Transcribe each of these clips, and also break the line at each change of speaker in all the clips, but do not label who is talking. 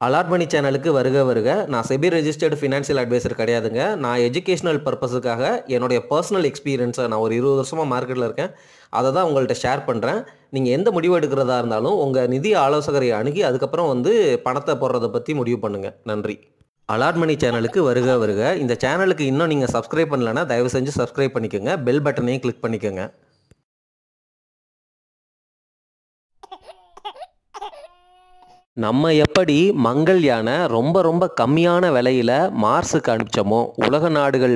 Allot மணி சேனலுக்கு வருக வருக. நான் செபி ரெஜிஸ்டர்டு ஃபினான்ஷியல் அட்வைசர் கிடையாதுங்க. நான் எஜுகேஷனல் பர்பஸுக்காக என்னுடைய பர்சனல் எக்ஸ்பீரியன்ஸை நான் ஒரு 20 வருஷமாக மார்க்கெட்டில் இருக்கேன். அதை தான் உங்கள்கிட்ட ஷேர் பண்ணுறேன். நீங்கள் எந்த முடிவு எடுக்கிறதா இருந்தாலும் உங்கள் நிதி ஆலோசகரை அணுகி அதுக்கப்புறம் பணத்தை போடுறதை பற்றி முடிவு பண்ணுங்கள். நன்றி. அலாட் மணி சேனலுக்கு வருக வருக. இந்த சேனலுக்கு இன்னும் நீங்கள் சப்ஸ்கிரைப் பண்ணலைன்னா தயவு செஞ்சு சப்ஸ்கிரைப் பண்ணிக்கோங்க. பெல் பட்டனையும் கிளிக் பண்ணிக்கோங்க. நம்ம எப்படி மங்கள்யானை ரொம்ப ரொம்ப கம்மியான விலையில் மார்ஸுக்கு அனுப்பிச்சோமோ, உலக நாடுகள்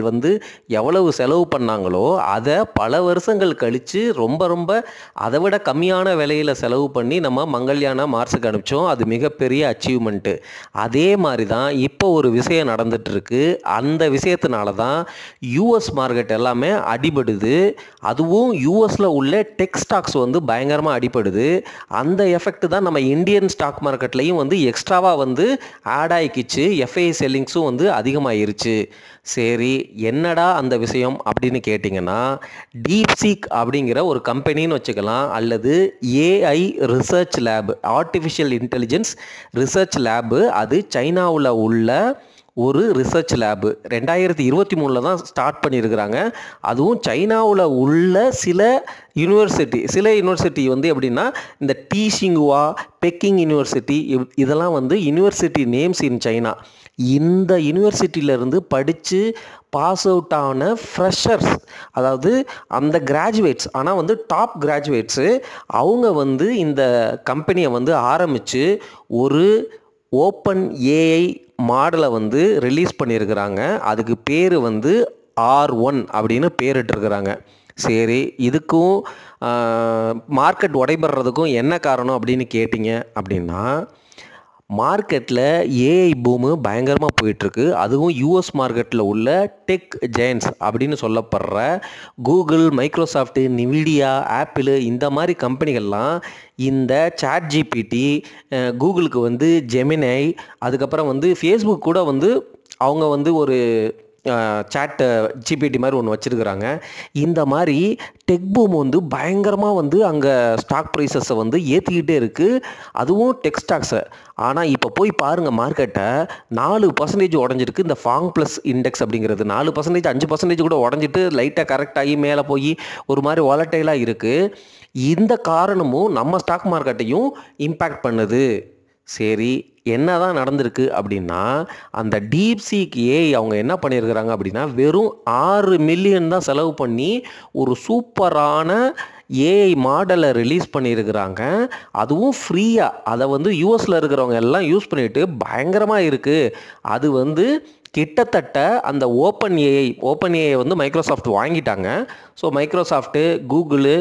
எவ்வளவு செலவு பண்ணாங்களோ அதை பல வருஷங்கள் கழித்து ரொம்ப அதை விட கம்மியான விலையில் செலவு பண்ணி நம்ம மங்கள்யானை மார்ஸுக்கு அனுப்பிச்சோம். அது மிகப்பெரிய அச்சீவ்மெண்ட்டு. அதே மாதிரி தான் இப்போ ஒரு விஷயம் நடந்துகிட்ருக்கு. அந்த விஷயத்தினால தான் யூஎஸ் மார்க்கெட் எல்லாமே அடிபடுது. அதுவும் யூஎஸில் உள்ள டெக் ஸ்டாக்ஸ் பயங்கரமாக அடிபடுது. அந்த எஃபெக்ட் தான் நம்ம இந்தியன் ஸ்டாக் மார்க்கெட்லையும் எக்ஸ்ட்ராவாக ஆட் ஆகிக்கிச்சு. எஃப்ஐ செல்லிங்ஸும் அதிகமாகிருச்சு. சரி, என்னடா அந்த விஷயம் அப்படின்னு கேட்டிங்கன்னா, டீப்சீக் அப்படிங்கிற ஒரு கம்பெனின்னு வச்சுக்கலாம், அல்லது AI research lab, artificial intelligence research lab. அது சைனாவில் உள்ள ஒரு ரிசர்ச் லேபு 2023 தான் ஸ்டார்ட் பண்ணியிருக்கிறாங்க. அதுவும் சைனாவில் உள்ள சில யூனிவர்சிட்டி எப்படின்னா, இந்த டீஷிங்குவா, பெக்கிங் யூனிவர்சிட்டி, இதெல்லாம் யூனிவர்சிட்டி நேம்ஸ் இன் சைனா. இந்த யூனிவர்சிட்டியிலேருந்து படித்து பாஸ் அவுட் ஆன ஃப்ரெஷர்ஸ், அதாவது அந்த கிராஜுவேட்ஸ், ஆனால் டாப் கிராஜுவேட்ஸு, அவங்க இந்த கம்பெனியை ஆரம்பித்து ஒரு ஓப்பன் ஏஐ மாடலை ரிலீஸ் பண்ணியிருக்கிறாங்க. அதுக்கு பேர் R1 அப்படின்னு பேரிட்டிருக்கிறாங்க. சரி, இதுக்கும் மார்க்கெட் உடைபடுறதுக்கும் என்ன காரணம் அப்படின்னு கேட்டிங்க அப்படின்னா, மார்க்கெட்டில் ஏஐ பூமு பயங்கரமாக போயிட்டுருக்கு. அதுவும் யூஎஸ் மார்க்கெட்டில் உள்ள டெக் ஜெயன்ட்ஸ் அப்படின்னு சொல்லப்படுற கூகுள், மைக்ரோசாஃப்ட்டு, நிவிடியா, ஆப்பிள், இந்த மாதிரி கம்பெனிகள்லாம் இந்த சாட் ஜிபிடி, கூகுளுக்கு ஜெமினை, அதுக்கப்புறம் ஃபேஸ்புக் கூட அவங்க ஒரு சாட் ஜிபிடி மாதிரி ஒன்று வச்சுருக்கிறாங்க. இந்த மாதிரி டெக் பூம் பயங்கரமாக அங்கே ஸ்டாக் ப்ரைஸஸை ஏற்றிக்கிட்டே இருக்குது. அதுவும் டெக் ஸ்டாக்ஸை. ஆனால் இப்போ போய் பாருங்கள், மார்க்கெட்டை 4% உடஞ்சிருக்கு. இந்த ஃபாங் ப்ளஸ் இண்டெக்ஸ் அப்படிங்கிறது 4%, 5% கூட உடஞ்சிட்டு லைட்டாக கரெக்ட் ஆகி மேலே போய் ஒரு மாதிரி வாலட்டைலாக இருக்குது. இந்த காரணமும் நம்ம ஸ்டாக் மார்க்கெட்டையும் இம்பேக்ட் பண்ணுது. சரி, என்ன தான் நடந்திருக்கு அப்படின்னா, அந்த டீப்சீக் ஏஐ அவங்க என்ன பண்ணியிருக்கிறாங்க அப்படின்னா, வெறும் 6 மில்லியன் தான் செலவு பண்ணி ஒரு சூப்பரான ஏஐ மாடலை ரிலீஸ் பண்ணியிருக்கிறாங்க. அதுவும் ஃப்ரீயாக. அதை யூஎஸில் இருக்கிறவங்க எல்லாம் யூஸ் பண்ணிவிட்டு பயங்கரமாக இருக்குது. அது கிட்டத்தட்ட அந்த ஓப்பன் ஏஐ மைக்ரோசாஃப்ட் வாங்கிட்டாங்க. ஸோ மைக்ரோசாஃப்ட்டு, கூகுளு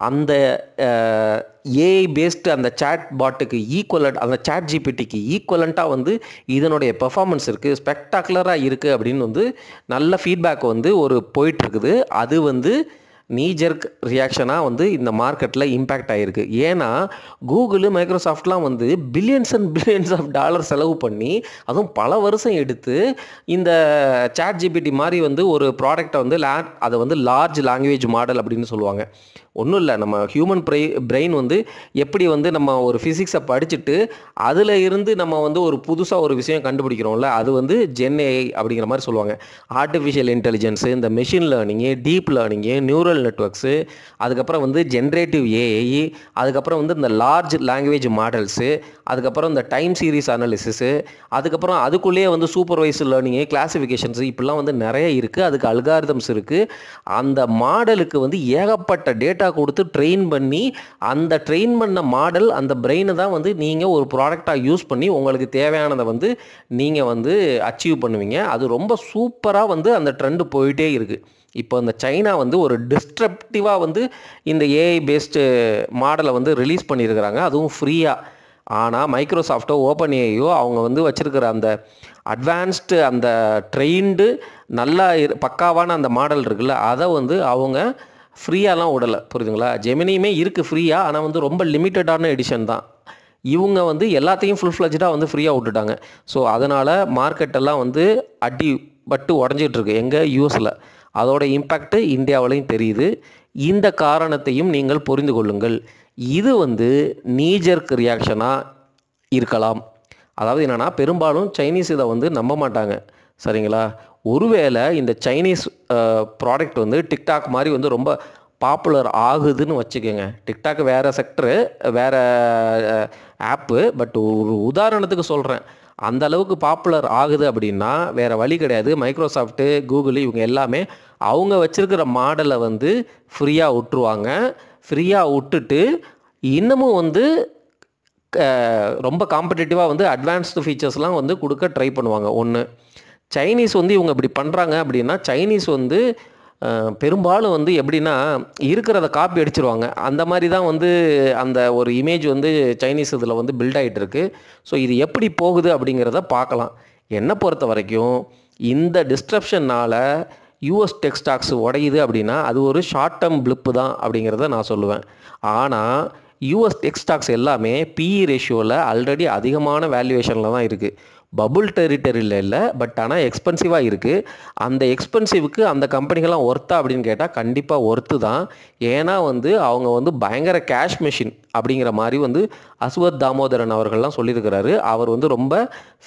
அந்த ஏஐ பேஸ்டு அந்த சாட் பாட்டுக்கு ஈக்குவலண்ட், அந்த சாட் ஜிபிடிக்கு ஈக்குவலண்ட்டாக இதனுடைய பெர்ஃபார்மன்ஸ் இருக்குது, ஸ்பெக்டாகுலராக இருக்குது அப்படின்னு நல்ல ஃபீட்பேக் ஒரு போயிட்டுருக்குது. அது நீஜர்க் ரியாக்ஷனாக இந்த மார்க்கெட்டில் இம்பேக்ட் ஆகிருக்கு. ஏன்னா கூகுளு, மைக்ரோசாஃப்ட்லாம் billions and billions of dollar செலவு பண்ணி, அதுவும் பல வருஷம் எடுத்து இந்த சாட் ஜிபிடி மாதிரி ஒரு ப்ராடக்டை அதை லார்ஜ் லாங்குவேஜ் மாடல் அப்படின்னு சொல்லுவாங்க. ஒன்றும் இல்லை, நம்ம ஹியூமன் பிரெயின் எப்படி நம்ம ஒரு ஃபிசிக்ஸை படிச்சுட்டு அதில் இருந்து நம்ம ஒரு புதுசாக ஒரு விஷயம் கண்டுபிடிக்கிறோம்ல, அது ஜென்ஏஐ அப்படிங்கிற மாதிரி சொல்லுவாங்க. ஆர்டிஃபிஷியல் இன்டெலிஜென்ஸு, இந்த machine learning, deep learning, neural networks, அதுக்கப்புறம் ஜென்ரேட்டிவ் ஏஐ, அதுக்கப்புறம் இந்த லார்ஜ் லாங்குவேஜ் மாடல்ஸு, அதுக்கப்புறம் இந்த டைம் சீரீஸ் அனாலிசிஸு, அதுக்கப்புறம் அதுக்குள்ளேயே சூப்பர்வைஸ்டு லேர்னிங்கு, கிளாஸிஃபிகேஷன்ஸு, இப்படிலாம் நிறைய இருக்குது. அதுக்கு அல்காரிதம்ஸ் இருக்குது. அந்த மாடலுக்கு ஏகப்பட்ட டேட்டா கொடுத்து ட்ரெயின் பண்ணி, அந்த ட்ரெயின் பண்ண மாடல், அந்த பிரெயினை தான் நீங்கள் ஒரு ப்ராடக்டாக யூஸ் பண்ணி உங்களுக்கு தேவையானதை நீங்கள் அச்சீவ் பண்ணுவீங்க. அது ரொம்ப சூப்பராக அந்த ட்ரெண்டு போயிட்டே இருக்குது. இப்போ இந்த சைனா ஒரு டிஸ்ட்ரப்டிவாக இந்த ஏஐ பேஸ்டு மாடலை ரிலீஸ் பண்ணியிருக்கிறாங்க, அதுவும் ஃப்ரீயாக. ஆனால் மைக்ரோசாஃப்ட்டோ, ஓப்பன் ஏஐயோ அவங்க வச்சுருக்கிற அந்த அட்வான்ஸ்டு, அந்த ட்ரெயின்டு நல்லா பக்காவான அந்த மாடல் இருக்குல்ல, அதை அவங்க ஃப்ரீயாலாம் விடலை. புரியுதுங்களா? ஜெமினியுமே இருக்குது ஃப்ரீயாக, ஆனால் ரொம்ப லிமிட்டடான எடிஷன் தான். இவங்க எல்லாத்தையும் ஃபுல் ஃப்ளெஜ்டாக ஃப்ரீயாக விட்டுட்டாங்க. ஸோ அதனால் மார்க்கெட்டெல்லாம் அடி பட்டு உடஞ்சிட்ருக்கு எங்கே, யூஎஸில். அதோட இம்பேக்ட்டு இந்தியாவிலையும் தெரியுது. இந்த காரணத்தையும் நீங்கள் புரிந்து கொள்ளுங்கள். இது நீஜர்க் ரியாக்ஷனாக இருக்கலாம். அதாவது என்னென்னா பெரும்பாலும் சைனீஸ் இதை வந்து நம்ப மாட்டாங்க. சரிங்களா? ஒருவேளை இந்த சைனீஸ் ப்ராடக்ட் வந்து டிக்டாக் மாதிரி வந்து ரொம்ப பாப்புலர் ஆகுதுன்னு வச்சுக்கோங்க. டிக்டாக் வேறு செக்டரு, வேறு ஆப்பு. பட் ஒரு உதாரணத்துக்கு சொல்கிறேன். அந்த அளவுக்கு பாப்புலர் ஆகுது அப்படின்னா வேறு வழி கிடையாது. மைக்ரோசாஃப்ட்டு, கூகுள் இவங்க எல்லாமே அவங்க வச்சுருக்கிற மாடலை வந்து ஃப்ரீயாக விட்டுருவாங்க. ஃப்ரீயாக விட்டுட்டு இன்னமும் வந்து ரொம்ப காம்படிட்டிவாக வந்து அட்வான்ஸ்டு ஃபீச்சர்ஸ்லாம் வந்து கொடுக்க ட்ரை பண்ணுவாங்க. ஒன்று, சைனீஸ் வந்து இவங்க இப்படி பண்ணுறாங்க அப்படின்னா சைனீஸ் வந்து பெரும்பாலும் வந்து எப்படின்னா இருக்கிறத காப்பி அடிச்சிருவாங்க. அந்த மாதிரி தான் வந்து அந்த ஒரு இமேஜ் வந்து சைனீஸ் இதில் வந்து பில்ட் ஆகிட்டு இருக்கு. ஸோ இது எப்படி போகுது அப்படிங்கிறத பார்க்கலாம். என்னை பொறுத்த வரைக்கும் இந்த டிஸ்ட்ரப்ஷனால் யூஎஸ் டெக் ஸ்டாக்ஸ் உடையுது அப்படின்னா அது ஒரு ஷார்ட் டேர்ம் பிளிப்பு தான் அப்படிங்கிறத நான் சொல்லுவேன். ஆனால் யூஎஸ் டெக் ஸ்டாக்ஸ் எல்லாமே பிஇ ரேஷியோவில் ஆல்ரெடி அதிகமான வேல்யூவேஷனில் தான் இருக்குது. பபுள் டெரிட்டரியில் இல்லை, பட் ஆனால் எக்ஸ்பென்சிவாக இருக்குது. அந்த எக்ஸ்பென்சிவ்க்கு அந்த கம்பெனிகள்லாம் ஒர்த்தா அப்படின்னு கேட்டால் கண்டிப்பாக ஒர்த்து தான். ஏன்னா வந்து அவங்க வந்து பயங்கர கேஷ் மெஷின் அப்படிங்கிற மாதிரி வந்து அஸ்வத் தாமோதரன் அவர்கள்லாம் சொல்லியிருக்கிறாரு. அவர் வந்து ரொம்ப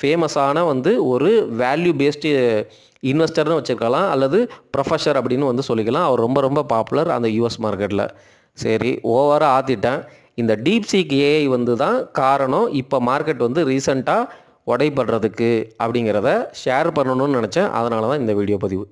ஃபேமஸான வந்து ஒரு வேல்யூ பேஸ்டு இன்வெஸ்டர்னு வச்சுருக்கலாம், அல்லது ப்ரொஃபஸர் அப்படின்னு வந்து சொல்லிக்கலாம். அவர் ரொம்ப ரொம்ப பாப்புலர் அந்த யூஎஸ் மார்க்கெட்டில். சரி, ஓவராக ஆற்றிட்டேன். இந்த டீப்சீக் ஏஐ வந்து தான் காரணம் இப்போ மார்க்கெட் வந்து ரீசெண்டாக உடைபடுறதுக்கு அப்படிங்கிறத ஷேர் பண்ணணும்னு நினச்சேன். அதனால தான் இந்த வீடியோ பதிவு.